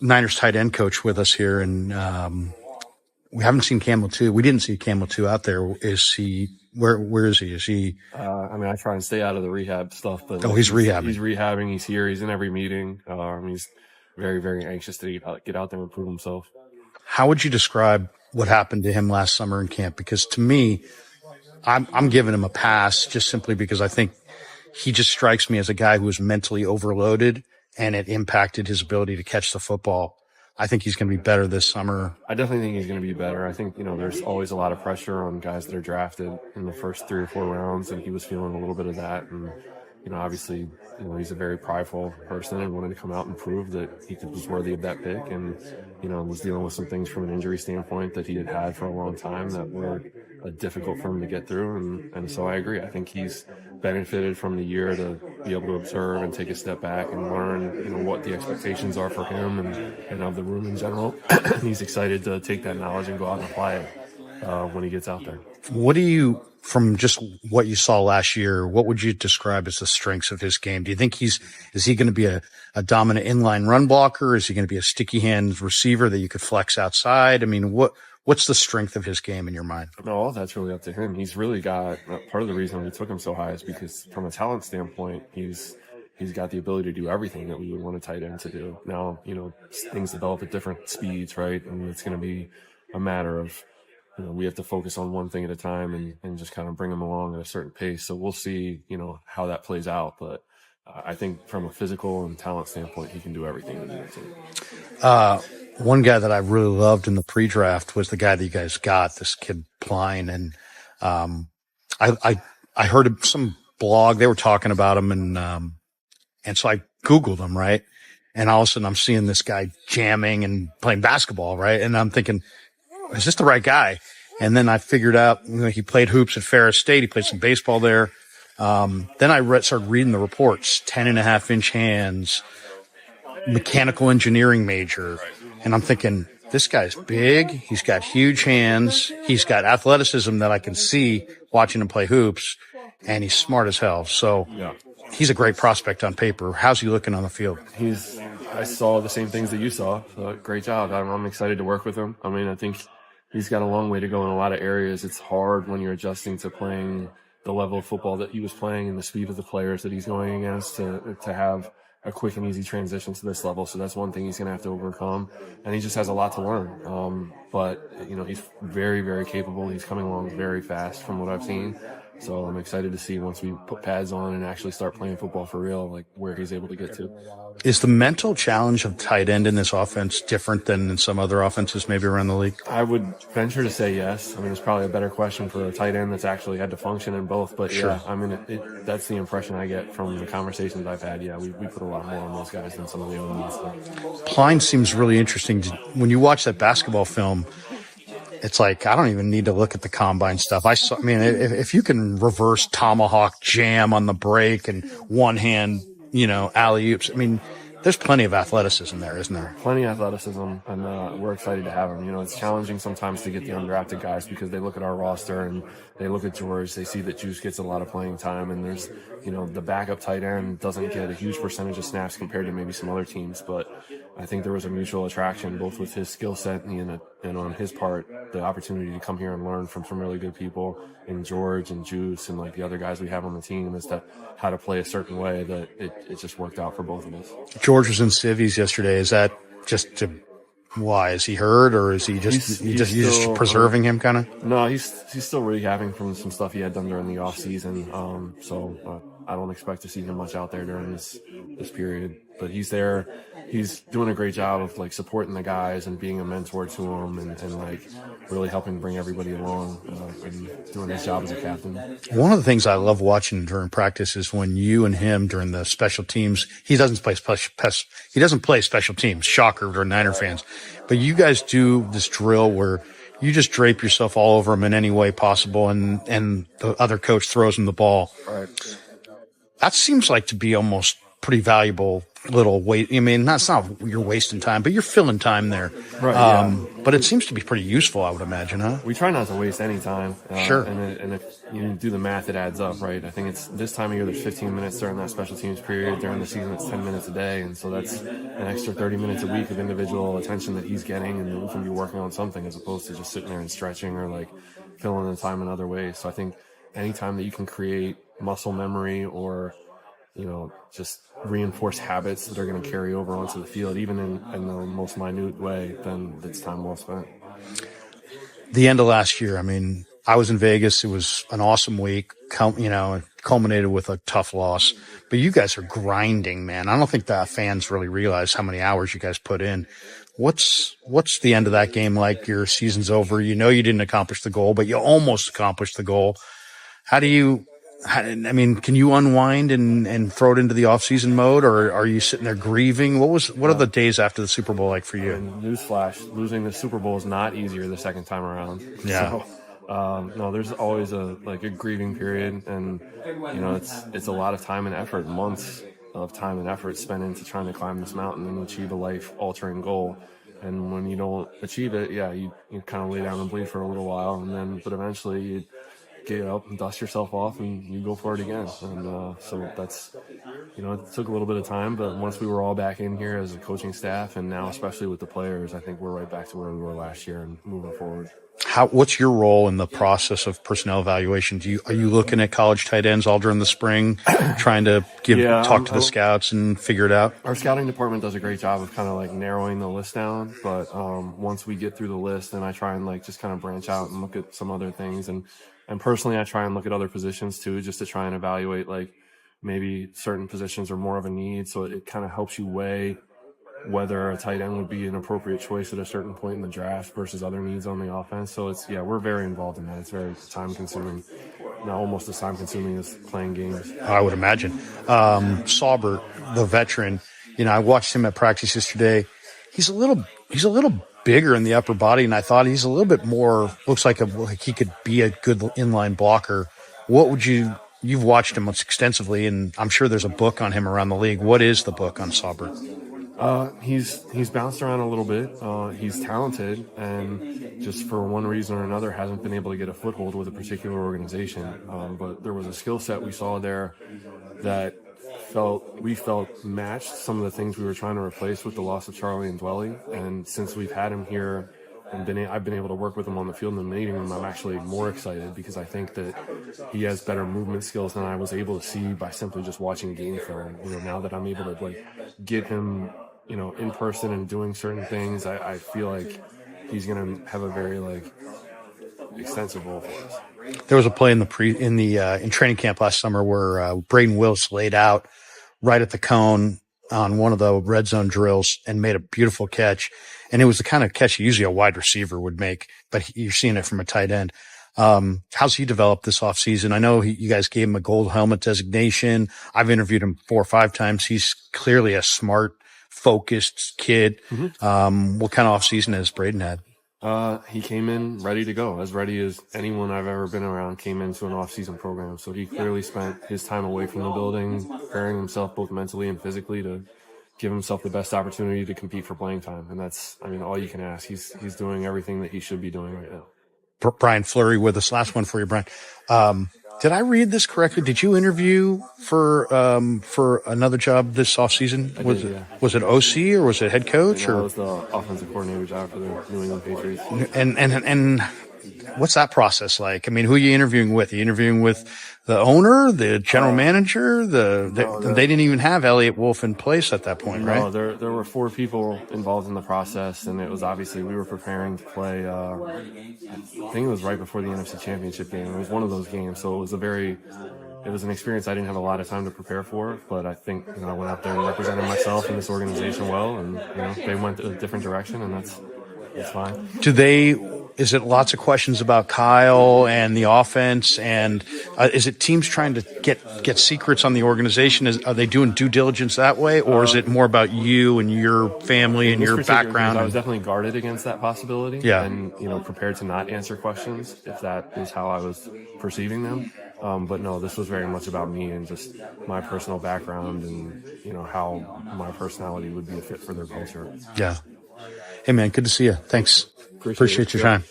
Niners tight end coach with us here, and we haven't seen Campbell 2. We didn't see Campbell 2 out there. Is he where is he? Is he I try and stay out of the rehab stuff, but he's rehabbing. He's rehabbing, he's here, he's in every meeting. He's very, very anxious to get out there and prove himself. How would you describe what happened to him last summer in camp? Because to me, I'm giving him a pass just simply because I think he just strikes me as a guy who was mentally overloaded and it impacted his ability to catch the football. I think he's going to be better this summer. I definitely think he's going to be better. I think, there's always a lot of pressure on guys that are drafted in the first 3 or 4 rounds, and he was feeling a little bit of that. And, obviously, he's a very prideful person and wanted to come out and prove that he was worthy of that pick, and, was dealing with some things from an injury standpoint that he had for a long time that were difficult for him to get through. And so I agree. I think he's benefited from the year to be able to observe and take a step back and learn, what the expectations are for him and of the room in general. He's excited to take that knowledge and go out and apply it when he gets out there. What do you, from just what you saw last year, what would you describe as the strengths of his game? Do you think is he going to be a dominant inline run blocker? Is he going to be a sticky hand receiver that you could flex outside? I mean, what's the strength of his game in your mind? No, all that's really up to him. He's really got part of the reason we took him so high is because from a talent standpoint, he's got the ability to do everything that we would want a tight end to do. Now, things develop at different speeds, right? And it's going to be a matter of, we have to focus on one thing at a time and just kind of bring him along at a certain pace. So we'll see, how that plays out. But I think from a physical and talent standpoint, he can do everything we need to. One guy that I really loved in the pre-draft was the guy that you guys got, this kid Pline. And I heard some blog, they were talking about him, and so I Googled him, right? And all of a sudden I'm seeing this guy jamming and playing basketball, right? And I'm thinking, is this the right guy? And then I figured out, he played hoops at Ferris State. He played some baseball there. Then I started reading the reports, 10.5-inch hands, mechanical engineering major. And I'm thinking, this guy's big. He's got huge hands. He's got athleticism that I can see watching him play hoops, and he's smart as hell. So he's a great prospect on paper. How's he looking on the field? I saw the same things that you saw. So great job. I'm excited to work with him. I mean, I think he's got a long way to go in a lot of areas. It's hard when you're adjusting to playing the level of football that he was playing and the speed of the players that he's going against to have a quick and easy transition to this level. So that's one thing he's going to have to overcome. And he just has a lot to learn. But, he's very, very capable. He's coming along very fast from what I've seen. So I'm excited to see once we put pads on and actually start playing football for real, like where he's able to get to. Is the mental challenge of tight end in this offense different than in some other offenses maybe around the league? I would venture to say yes. I mean, it's probably a better question for a tight end that's actually had to function in both. But sure. Yeah, I mean, that's the impression I get from the conversations I've had. Yeah, we put a lot more on those guys than some of the other ones. Pline seems really interesting. When you watch that basketball film, it's like, I don't even need to look at the combine stuff. If you can reverse tomahawk jam on the break and one hand, alley-oops, there's plenty of athleticism there, isn't there? Plenty of athleticism, and we're excited to have him. It's challenging sometimes to get the undrafted guys because they look at our roster and they look at George, they see that Juice gets a lot of playing time, and there's, the backup tight end doesn't get a huge percentage of snaps compared to maybe some other teams, but I think there was a mutual attraction both with his skill set and on his part, the opportunity to come here and learn from some really good people in George and Juice and like the other guys we have on the team as to how to play a certain way that it just worked out for both of us. George was in civvies yesterday. Is that just why? Is he hurt, or is he just just preserving him kind of? No, he's still rehabbing from some stuff he had done during the off season. So I don't expect to see him much out there during this period. But he's there. He's doing a great job of like supporting the guys and being a mentor to them and like really helping bring everybody along and doing his job as a captain. One of the things I love watching during practice is when you and him during the special teams, he doesn't play special teams. Shocker to Niner fans. But you guys do this drill where you just drape yourself all over him in any way possible and the other coach throws him the ball. Right. That seems like to be almost pretty valuable little wait. I mean, that's not you're wasting time, but you're filling time there. Right. Yeah. But it seems to be pretty useful, I would imagine, huh? We try not to waste any time. Sure. And if you do the math, it adds up, right? I think it's this time of year, there's 15 minutes during that special teams period. During the season, it's 10 minutes a day. And so that's an extra 30 minutes a week of individual attention that he's getting. And we can be working on something as opposed to just sitting there and stretching or like filling the time in other ways. So I think anytime that you can create muscle memory or, just reinforce habits that are going to carry over onto the field, even in the most minute way, then it's time well spent. The end of last year, I mean, I was in Vegas. It was an awesome week, culminated with a tough loss. But you guys are grinding, man. I don't think the fans really realize how many hours you guys put in. What's the end of that game like? Your season's over. You didn't accomplish the goal, but you almost accomplished the goal. Can you unwind and throw it into the off-season mode, or are you sitting there grieving? What are the days after the Super Bowl like for you? And newsflash, losing the Super Bowl is not easier the second time around. Yeah. So, no, there's always a grieving period, and it's a lot of time and effort, months of time and effort spent into trying to climb this mountain and achieve a life-altering goal. And when you don't achieve it, you kind of lay down and bleed for a little while, but eventually you get up and dust yourself off and you go for it again. And so that's, it took a little bit of time, but once we were all back in here as a coaching staff and now especially with the players, I think we're right back to where we were last year and moving forward. What's your role in the process of personnel evaluation? Are you looking at college tight ends all during the spring, trying to talk to the scouts and figure it out? Our scouting department does a great job of kind of like narrowing the list down. But once we get through the list, then I try and just kind of branch out and look at some other things. And personally, I try and look at other positions too, just to try and evaluate maybe certain positions are more of a need. So it kind of helps you weigh whether a tight end would be an appropriate choice at a certain point in the draft versus other needs on the offense. So we're very involved in that. It's very time consuming, not almost as time consuming as playing games. I would imagine. Saubert, the veteran, I watched him at practice yesterday. He's a little bigger in the upper body, and I thought he's a little bit more, looks like he could be a good inline blocker. You've watched him extensively, and I'm sure there's a book on him around the league. What is the book on Saubert? He's bounced around a little bit. He's talented, and just for one reason or another hasn't been able to get a foothold with a particular organization. But there was a skill set we saw there that we felt matched some of the things we were trying to replace with the loss of Charlie and Dwelly. And since we've had him here and I've been able to work with him on the field and meeting him, I'm actually more excited because I think that he has better movement skills than I was able to see by simply just watching game film. Now that I'm able to get him in person and doing certain things, I feel like he's going to have a very extensive role for us. There was a play in training camp last summer where Braden Willis laid out right at the cone on one of the red zone drills and made a beautiful catch. And it was the kind of catch usually a wide receiver would make, but you're seeing it from a tight end. How's he developed this offseason? I know you guys gave him a gold helmet designation. I've interviewed him 4 or 5 times. He's clearly a smart, focused kid. Mm-hmm. What kind of offseason has Braden had? He came in ready to go, as ready as anyone I've ever been around came into an off-season program. So he clearly spent his time away from the building, preparing himself both mentally and physically to give himself the best opportunity to compete for playing time. And that's, all you can ask. He's doing everything that he should be doing right now. Brian Fleury with us. Last one for you, Brian. Did I read this correctly? Did you interview for another job this offseason? Was it OC or was it head coach? It was the offensive coordinator job for the New England Patriots. And what's that process like? Who are you interviewing with? Are you interviewing with the owner, the general manager? They didn't even have Elliott Wolf in place at that point, right? No, there were 4 people involved in the process, and it was obviously we were preparing to play. I think it was right before the NFC Championship game. It was one of those games, so it was an experience I didn't have a lot of time to prepare for. But I think I went out there and represented myself and this organization well, and they went a different direction, and that's fine. Is it lots of questions about Kyle and the offense? And is it teams trying to get secrets on the organization? Are they doing due diligence that way? Or is it more about you and your family and your background? I was definitely guarded against that possibility. Yeah. And, prepared to not answer questions if that is how I was perceiving them. But no, this was very much about me and just my personal background and, you know, how my personality would be a fit for their culture. Yeah. Hey, man, good to see you. Thanks. Appreciate Appreciate it. your Yep. time.